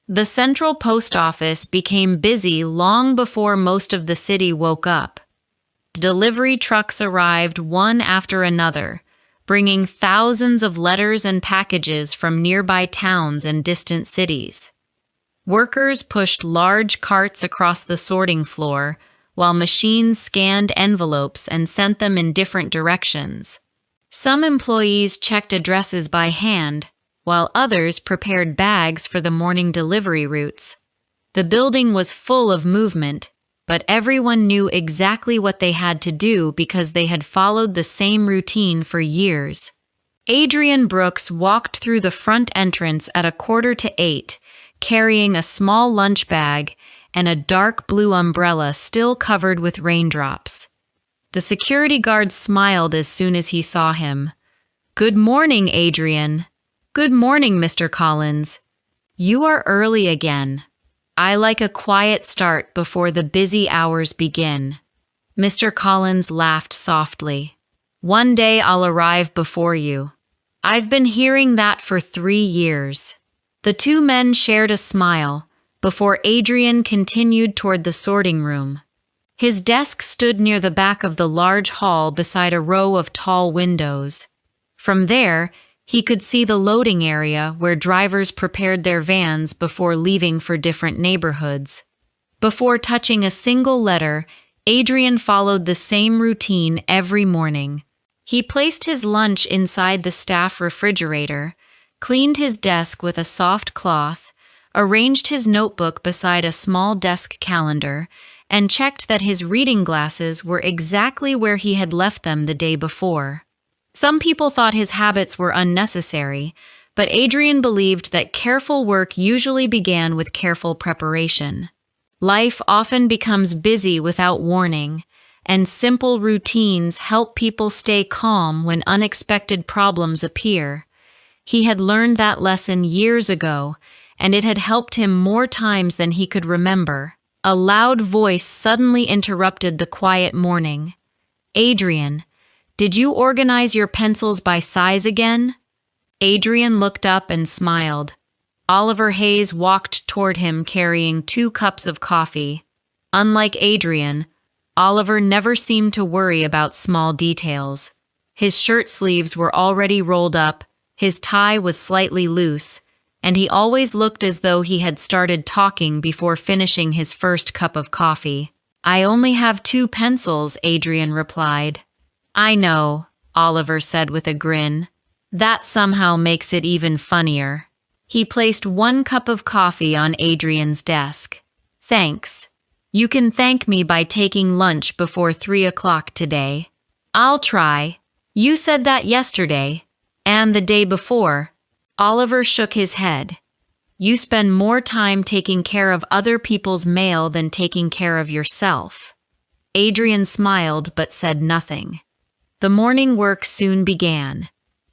The central post office became busy long before most of the city woke up. Delivery trucks arrived one after another, bringing thousands of letters and packages from nearby towns and distant cities. Workers pushed large carts across the sorting floor, while machines scanned envelopes and sent them in different directions. Some employees checked addresses by hand, while others prepared bags for the morning delivery routes. The building was full of movement, but everyone knew exactly what they had to do because they had followed the same routine for years. Adrian Brooks walked through the front entrance at 7:45, carrying a small lunch bag and a dark blue umbrella still covered with raindrops. The security guard smiled as soon as he saw him. "Good morning, Adrian." "Good morning, Mr. Collins. You are early again. I like a quiet start before the busy hours begin." Mr. Collins laughed softly. "One day I'll arrive before you. I've been hearing that for 3 years." The two men shared a smile before Adrian continued toward the sorting room. His desk stood near the back of the large hall beside a row of tall windows. From there, he could see the loading area where drivers prepared their vans before leaving for different neighborhoods. Before touching a single letter, Adrian followed the same routine every morning. He placed his lunch inside the staff refrigerator, cleaned his desk with a soft cloth, arranged his notebook beside a small desk calendar, and checked that his reading glasses were exactly where he had left them the day before. Some people thought his habits were unnecessary, but Adrian believed that careful work usually began with careful preparation. Life often becomes busy without warning, and simple routines help people stay calm when unexpected problems appear. He had learned that lesson years ago, and it had helped him more times than he could remember. A loud voice suddenly interrupted the quiet morning. "Adrian, did you organize your pencils by size again?" Adrian looked up and smiled. Oliver Hayes walked toward him carrying 2 cups of coffee. Unlike Adrian, Oliver never seemed to worry about small details. His shirt sleeves were already rolled up, his tie was slightly loose, and he always looked as though he had started talking before finishing his first cup of coffee. "I only have 2 pencils," Adrian replied. "I know," Oliver said with a grin. "That somehow makes it even funnier." He placed 1 cup of coffee on Adrian's desk. "Thanks. You can thank me by taking lunch before 3 o'clock today." "I'll try. You said that yesterday. And the day before." Oliver shook his head. "You spend more time taking care of other people's mail than taking care of yourself." Adrian smiled but said nothing. The morning work soon began.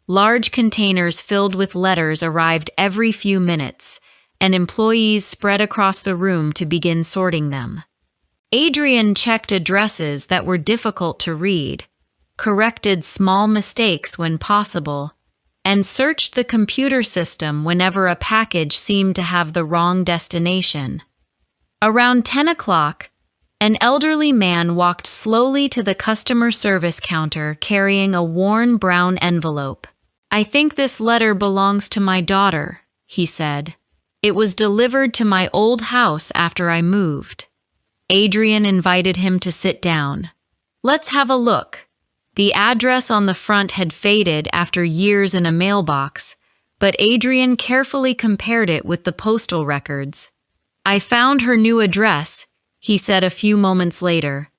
Large containers filled with letters arrived every few minutes, and employees spread across the room to begin sorting them. Adrian checked addresses that were difficult to read, corrected small mistakes when possible, and searched the computer system whenever a package seemed to have the wrong destination. Around 10 o'clock, an elderly man walked slowly to the customer service counter carrying a worn brown envelope. "I think this letter belongs to my daughter," he said. "It was delivered to my old house after I moved." Adrian invited him to sit down. "Let's have a look." The address on the front had faded after years in a mailbox, but Adrian carefully compared it with the postal records. "I found her new address," he said a few moments later.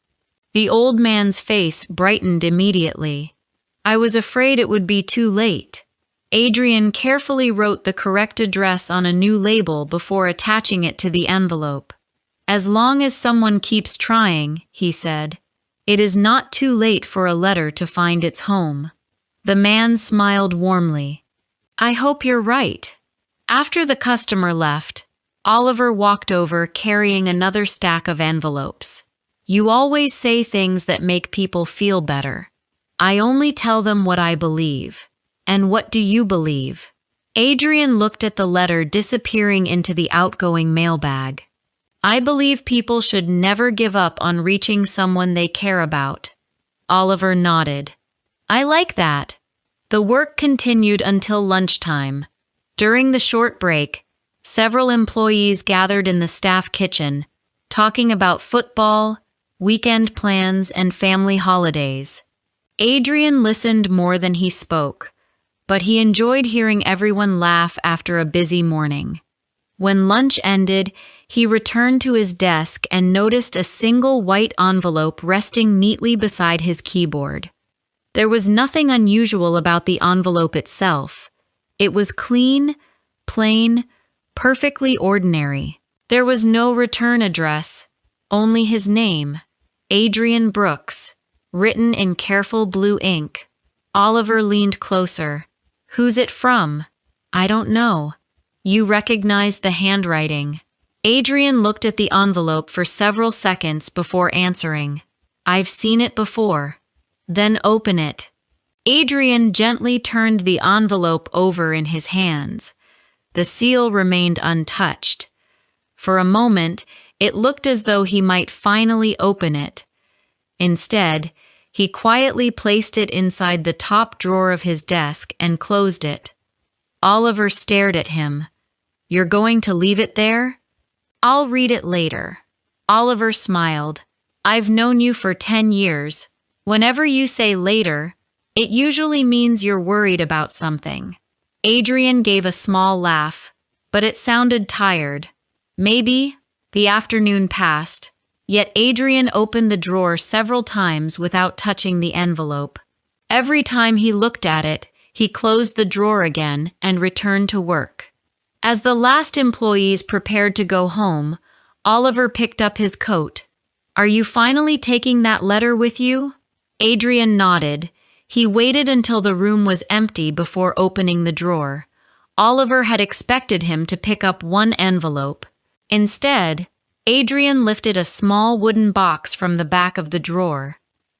The old man's face brightened immediately. "I was afraid it would be too late." Adrian carefully wrote the correct address on a new label before attaching it to the envelope. "As long as someone keeps trying," he said, "it is not too late for a letter to find its home." The man smiled warmly. "I hope you're right." After the customer left, Oliver walked over carrying another stack of envelopes. "You always say things that make people feel better. I only tell them what I believe. And what do you believe?" Adrian looked at the letter disappearing into the outgoing mailbag. I believe people should never give up on reaching someone they care about. Oliver nodded. I like that. The work continued until lunchtime. During the short break, several employees gathered in the staff kitchen, talking about football, weekend plans, and family holidays. Adrian listened more than he spoke, but he enjoyed hearing everyone laugh after a busy morning. When lunch ended, he returned to his desk and noticed a single white envelope resting neatly beside his keyboard. There was nothing unusual about the envelope itself. It was clean, plain, perfectly ordinary. There was no return address, only his name, Adrian Brooks, written in careful blue ink. Oliver leaned closer. Who's it from? I don't know. You recognized the handwriting. Adrian looked at the envelope for several seconds before answering. I've seen it before. Then open it. Adrian gently turned the envelope over in his hands. The seal remained untouched. For a moment, it looked as though he might finally open it. Instead, he quietly placed it inside the top drawer of his desk and closed it. Oliver stared at him. You're going to leave it there? I'll read it later. Oliver smiled. I've known you for 10 years. Whenever you say later, it usually means you're worried about something. Adrian gave a small laugh, but it sounded tired. Maybe. The afternoon passed, yet Adrian opened the drawer several times without touching the envelope. Every time he looked at it, he closed the drawer again and returned to work. As the last employees prepared to go home, Oliver picked up his coat. Are you finally taking that letter with you? Adrian nodded. He waited until the room was empty before opening the drawer. Oliver had expected him to pick up one envelope. Instead, Adrian lifted a small wooden box from the back of the drawer.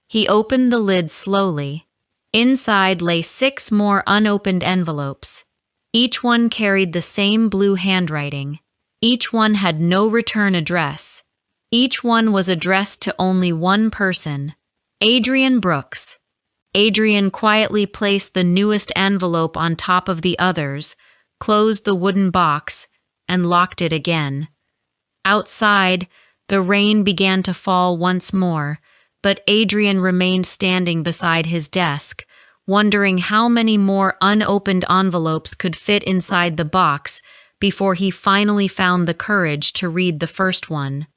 He opened the lid slowly. Inside lay 6 more unopened envelopes. Each one carried the same blue handwriting. Each one had no return address. Each one was addressed to only one person, Adrian Brooks. Adrian quietly placed the newest envelope on top of the others, closed the wooden box, and locked it again. Outside, the rain began to fall once more, but Adrian remained standing beside his desk, wondering how many more unopened envelopes could fit inside the box before he finally found the courage to read the first one.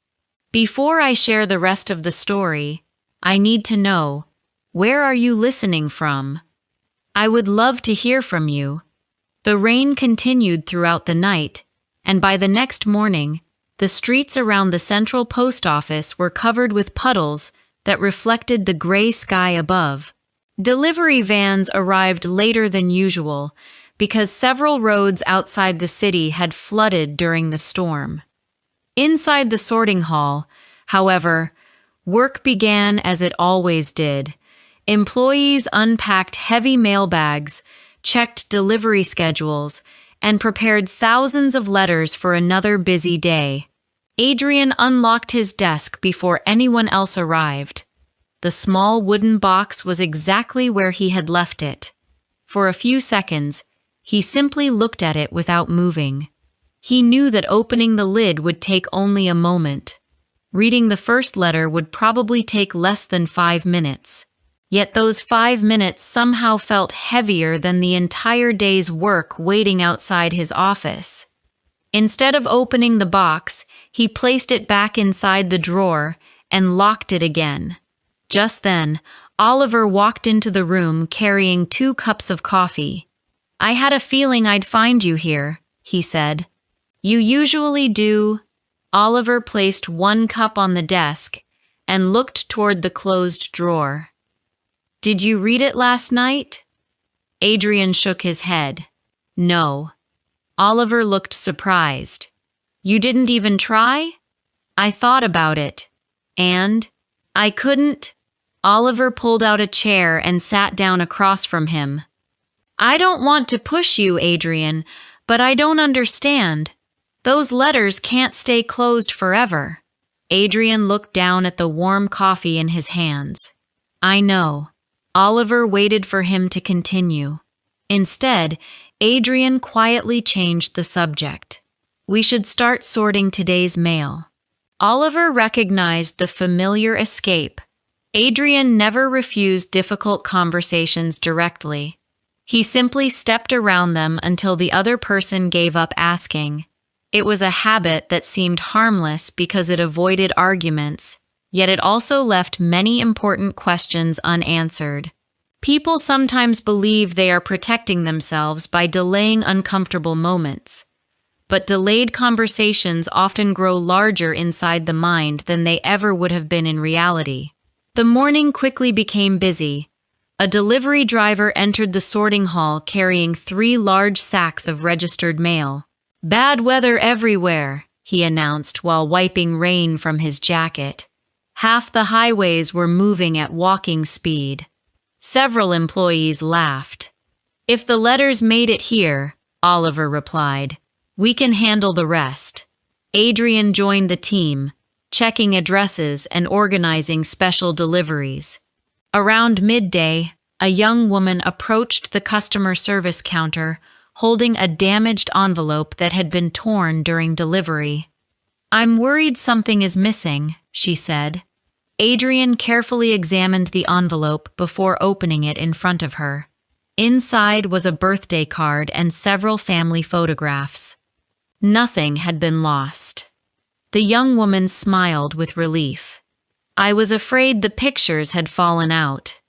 Before I share the rest of the story, I need to know, where are you listening from? I would love to hear from you. The rain continued throughout the night, and by the next morning, the streets around the central post office were covered with puddles that reflected the gray sky above. Delivery vans arrived later than usual because several roads outside the city had flooded during the storm. Inside the sorting hall, however, work began as it always did. Employees unpacked heavy mailbags, checked delivery schedules, and prepared thousands of letters for another busy day. Adrian unlocked his desk before anyone else arrived. The small wooden box was exactly where he had left it. For a few seconds, he simply looked at it without moving. He knew that opening the lid would take only a moment. Reading the first letter would probably take less than 5 minutes. Yet those 5 minutes somehow felt heavier than the entire day's work waiting outside his office. Instead of opening the box, he placed it back inside the drawer and locked it again. Just then, Oliver walked into the room carrying 2 cups of coffee. I had a feeling I'd find you here, he said. You usually do. Oliver placed 1 cup on the desk and looked toward the closed drawer. Did you read it last night? Adrian shook his head. No. Oliver looked surprised. You didn't even try? I thought about it. And? I couldn't. Oliver pulled out a chair and sat down across from him. I don't want to push you, Adrian, but I don't understand. Those letters can't stay closed forever. Adrian looked down at the warm coffee in his hands. I know. Oliver waited for him to continue. Instead, Adrian quietly changed the subject. We should start sorting today's mail. Oliver recognized the familiar escape. Adrian never refused difficult conversations directly. He simply stepped around them until the other person gave up asking. It was a habit that seemed harmless because it avoided arguments, yet it also left many important questions unanswered. People sometimes believe they are protecting themselves by delaying uncomfortable moments, but delayed conversations often grow larger inside the mind than they ever would have been in reality. The morning quickly became busy. A delivery driver entered the sorting hall carrying 3 large sacks of registered mail. Bad weather everywhere, he announced while wiping rain from his jacket. Half the highways were moving at walking speed. Several employees laughed. If the letters made it here, Oliver replied, we can handle the rest. Adrian joined the team, checking addresses and organizing special deliveries. Around midday, a young woman approached the customer service counter, holding a damaged envelope that had been torn during delivery. I'm worried something is missing, she said. Adrian carefully examined the envelope before opening it in front of her. Inside was a birthday card and several family photographs. Nothing had been lost. The young woman smiled with relief. I was afraid the pictures had fallen out.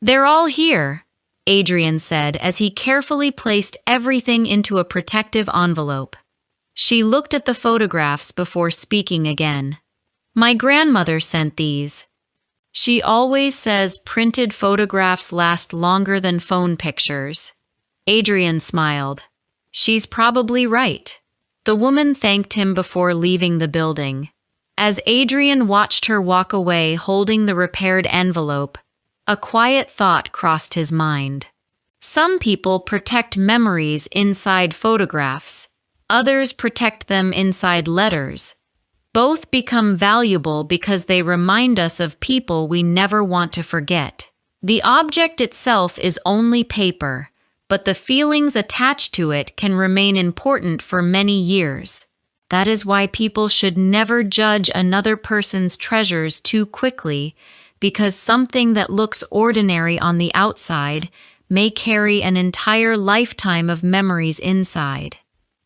They're all here, Adrian said as he carefully placed everything into a protective envelope. She looked at the photographs before speaking again. My grandmother sent these. She always says printed photographs last longer than phone pictures. Adrian smiled. She's probably right. The woman thanked him before leaving the building. As Adrian watched her walk away holding the repaired envelope, a quiet thought crossed his mind. Some people protect memories inside photographs. Others protect them inside letters. Both become valuable because they remind us of people we never want to forget. The object itself is only paper, but the feelings attached to it can remain important for many years. That is why people should never judge another person's treasures too quickly, because something that looks ordinary on the outside may carry an entire lifetime of memories inside.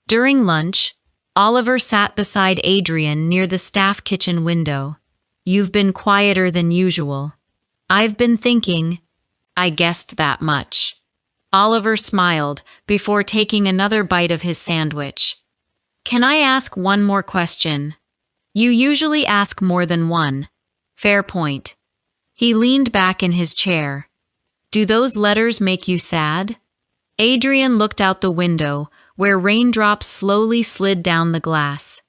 During lunch, Oliver sat beside Adrian near the staff kitchen window. You've been quieter than usual. I've been thinking. I guessed that much. Oliver smiled before taking another bite of his sandwich. Can I ask one more question? You usually ask more than one. Fair point. He leaned back in his chair. Do those letters make you sad? Adrian looked out the window, where raindrops slowly slid down the glass.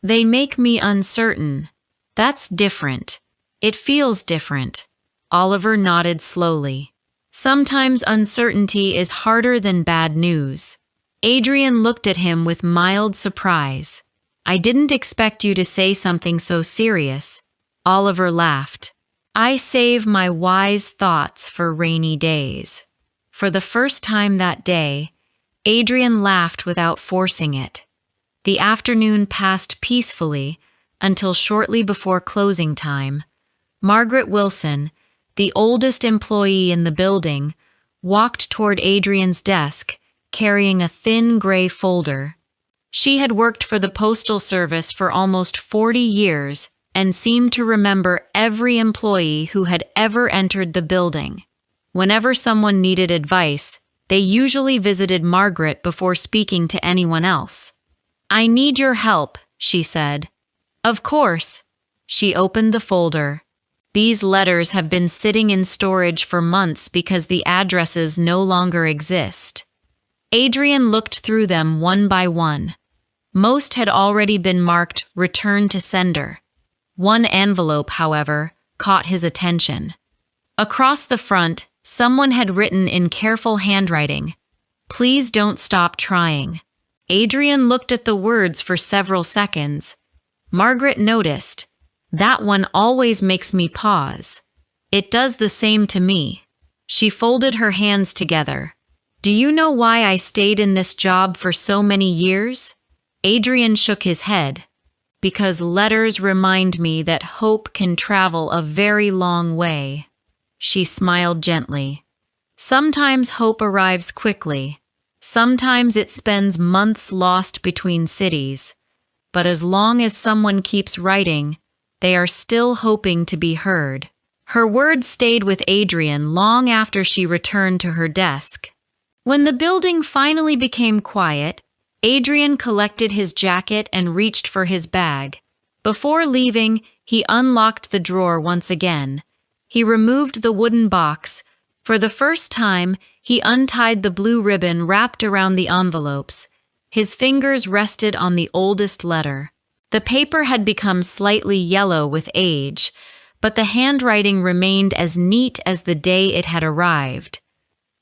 They make me uncertain. That's different. It feels different. Oliver nodded slowly. Sometimes uncertainty is harder than bad news. Adrian looked at him with mild surprise. I didn't expect you to say something so serious. Oliver laughed. I save my wise thoughts for rainy days. For the first time that day, Adrian laughed without forcing it. The afternoon passed peacefully until shortly before closing time. Margaret Wilson, the oldest employee in the building, walked toward Adrian's desk, carrying a thin gray folder. She had worked for the Postal Service for almost 40 years and seemed to remember every employee who had ever entered the building. Whenever someone needed advice, they usually visited Margaret before speaking to anyone else. I need your help, she said. Of course. She opened the folder. These letters have been sitting in storage for months because the addresses no longer exist. Adrian looked through them one by one. Most had already been marked Return to Sender. One envelope, however, caught his attention. Across the front, Someone had written in careful handwriting, "Please don't stop trying." Adrian looked at the words for several seconds. Margaret noticed, "That one always makes me pause." "It does the same to me." She folded her hands together. "Do you know why I stayed in this job for so many years?" Adrian shook his head. "Because letters remind me that hope can travel a very long way." She smiled gently. "Sometimes hope arrives quickly. Sometimes it spends months lost between cities. But as long as someone keeps writing, they are still hoping to be heard." Her words stayed with Adrian long after she returned to her desk. When the building finally became quiet, Adrian collected his jacket and reached for his bag. Before leaving, he unlocked the drawer once again. He removed the wooden box. For the first time, he untied the blue ribbon wrapped around the envelopes. His fingers rested on the oldest letter. The paper had become slightly yellow with age, but the handwriting remained as neat as the day it had arrived.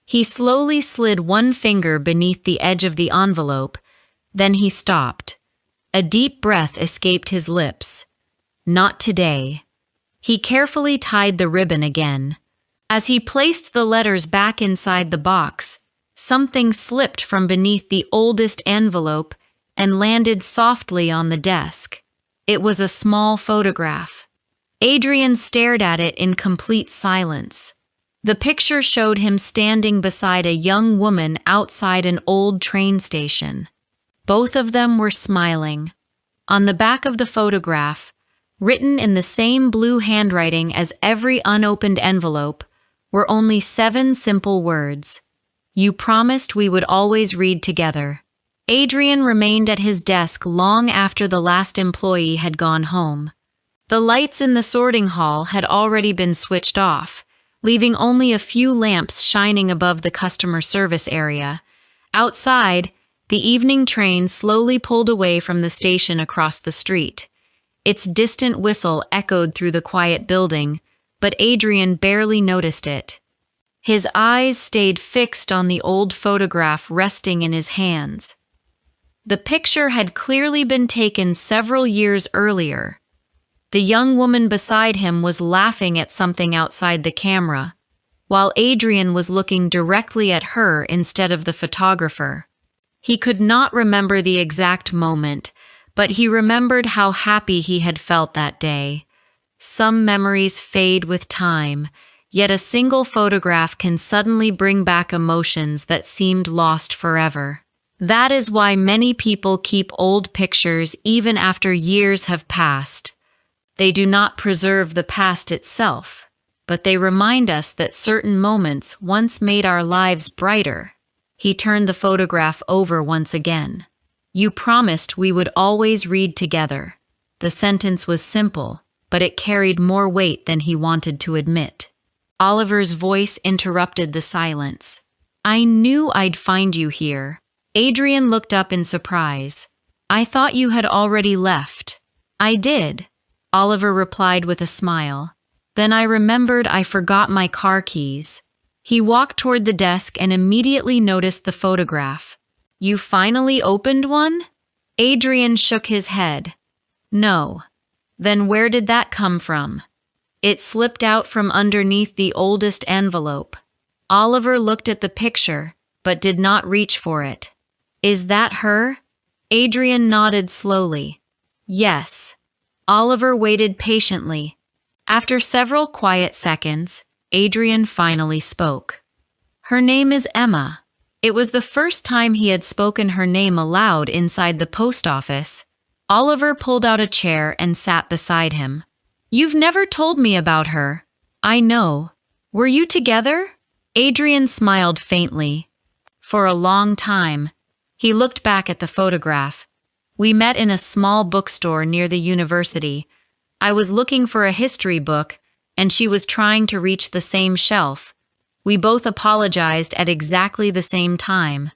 He slowly slid one finger beneath the edge of the envelope, then he stopped. A deep breath escaped his lips. Not today. He carefully tied the ribbon again. As he placed the letters back inside the box, something slipped from beneath the oldest envelope and landed softly on the desk. It was a small photograph. Adrian stared at it in complete silence. The picture showed him standing beside a young woman outside an old train station. Both of them were smiling. On the back of the photograph, written in the same blue handwriting as every unopened envelope, were only 7 simple words. "You promised we would always read together." Adrian remained at his desk long after the last employee had gone home. The lights in the sorting hall had already been switched off, leaving only a few lamps shining above the customer service area. Outside, the evening train slowly pulled away from the station across the street. Its distant whistle echoed through the quiet building, but Adrian barely noticed it. His eyes stayed fixed on the old photograph resting in his hands. The picture had clearly been taken several years earlier. The young woman beside him was laughing at something outside the camera, while Adrian was looking directly at her instead of the photographer. He could not remember the exact moment, but he remembered how happy he had felt that day. Some memories fade with time, yet a single photograph can suddenly bring back emotions that seemed lost forever. That is why many people keep old pictures even after years have passed. They do not preserve the past itself, but they remind us that certain moments once made our lives brighter. He turned the photograph over once again. "You promised we would always read together." The sentence was simple, but it carried more weight than he wanted to admit. Oliver's voice interrupted the silence. "I knew I'd find you here." Adrian looked up in surprise. "I thought you had already left." "I did," Oliver replied with a smile. "Then I remembered I forgot my car keys." He walked toward the desk and immediately noticed the photograph. "You finally opened one?" Adrian shook his head. "No." "Then where did that come from?" "It slipped out from underneath the oldest envelope." Oliver looked at the picture, but did not reach for it. "Is that her?" Adrian nodded slowly. "Yes." Oliver waited patiently. After several quiet seconds, Adrian finally spoke. "Her name is Emma." It was the first time he had spoken her name aloud inside the post office. Oliver pulled out a chair and sat beside him. "You've never told me about her." "I know. Were you together?" Adrian smiled faintly. "For a long time." He looked back at the photograph. "We met in a small bookstore near the university. I was looking for a history book, and she was trying to reach the same shelf. We both apologized at exactly the same time."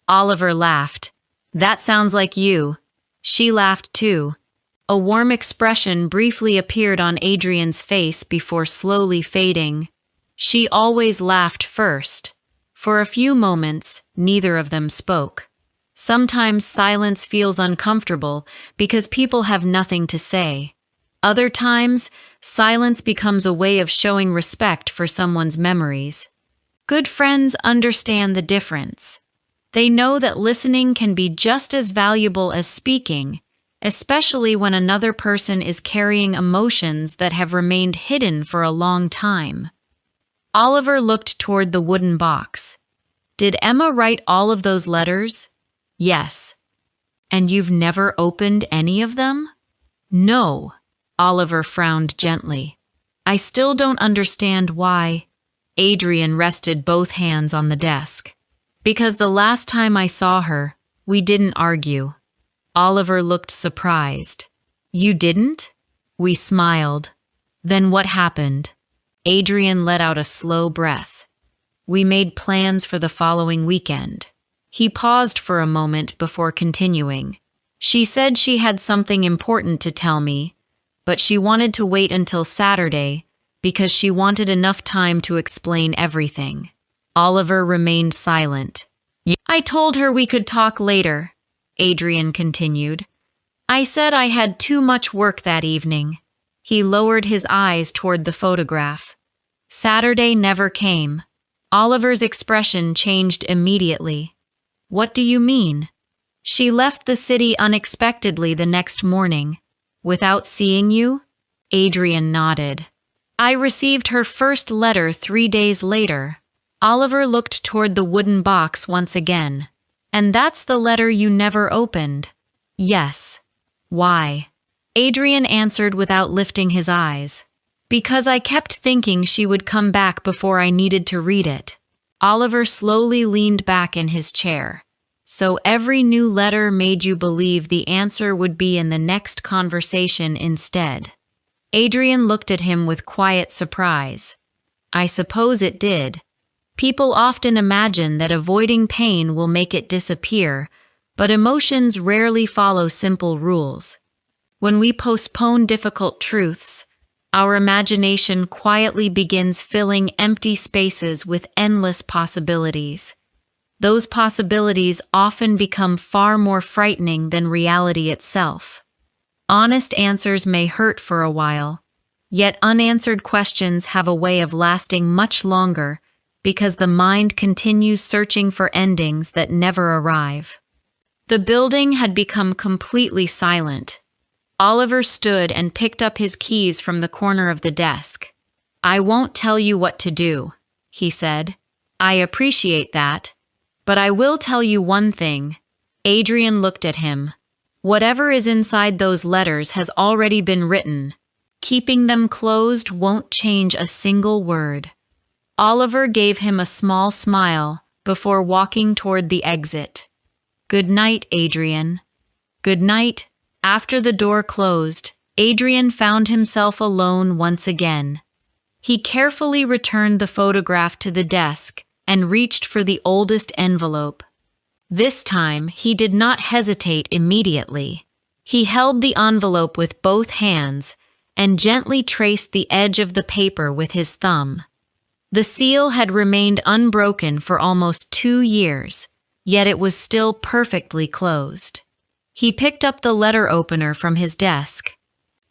Oliver laughed. "That sounds like you." She laughed too. A warm expression briefly appeared on Adrian's face before slowly fading. She always laughed first. For a few moments, neither of them spoke. Sometimes silence feels uncomfortable because people have nothing to say. Other times, silence becomes a way of showing respect for someone's memories. Good friends understand the difference. They know that listening can be just as valuable as speaking, especially when another person is carrying emotions that have remained hidden for a long time. Oliver looked toward the wooden box. Did Emma write all of those letters? Yes. And you've never opened any of them? No. Oliver frowned gently. I still don't understand why. Adrian rested both hands on the desk. Because the last time I saw her, we didn't argue. Oliver looked surprised. You didn't? We smiled. Then what happened? Adrian let out a slow breath. We made plans for the following weekend. He paused for a moment before continuing. She said she had something important to tell me, but she wanted to wait until Saturday because she wanted enough time to explain everything. Oliver remained silent. I told her we could talk later, Adrian continued. I said I had too much work that evening. He lowered his eyes toward the photograph. Saturday never came. Oliver's expression changed immediately. What do you mean? She left the city unexpectedly the next morning. Without seeing you? Adrian nodded. I received her first letter 3 days later. Oliver looked toward the wooden box once again. And that's the letter you never opened? Yes. Why? Adrian answered without lifting his eyes. Because I kept thinking she would come back before I needed to read it. Oliver slowly leaned back in his chair. So every new letter made you believe the answer would be in the next conversation instead. Adrian looked at him with quiet surprise. I suppose it did. People often imagine that avoiding pain will make it disappear, but emotions rarely follow simple rules. When we postpone difficult truths, our imagination quietly begins filling empty spaces with endless possibilities. Those possibilities often become far more frightening than reality itself. Honest answers may hurt for a while, yet unanswered questions have a way of lasting much longer because the mind continues searching for endings that never arrive. The building had become completely silent. Oliver stood and picked up his keys from the corner of the desk. I won't tell you what to do, he said. I appreciate that, but I will tell you one thing. Adrian looked at him. Whatever is inside those letters has already been written. Keeping them closed won't change a single word. Oliver gave him a small smile before walking toward the exit. Good night, Adrian. Good night. After the door closed, Adrian found himself alone once again. He carefully returned the photograph to the desk and reached for the oldest envelope. This time, he did not hesitate immediately. He held the envelope with both hands and gently traced the edge of the paper with his thumb. The seal had remained unbroken for almost 2 years, yet it was still perfectly closed. He picked up the letter opener from his desk.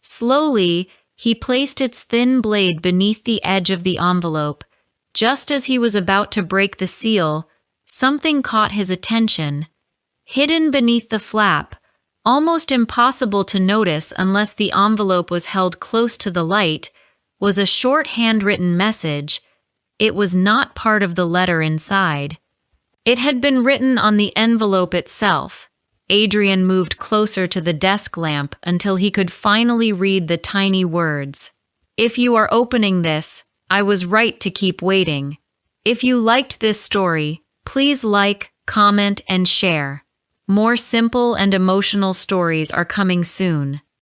Slowly, he placed its thin blade beneath the edge of the envelope. Just as he was about to break the seal, something caught his attention. Hidden beneath the flap, almost impossible to notice unless the envelope was held close to the light, was a short handwritten message. It was not part of the letter inside. It had been written on the envelope itself. Adrian moved closer to the desk lamp until he could finally read the tiny words. If you are opening this, I was right to keep waiting. If you liked this story, please like, comment, and share. More simple and emotional stories are coming soon.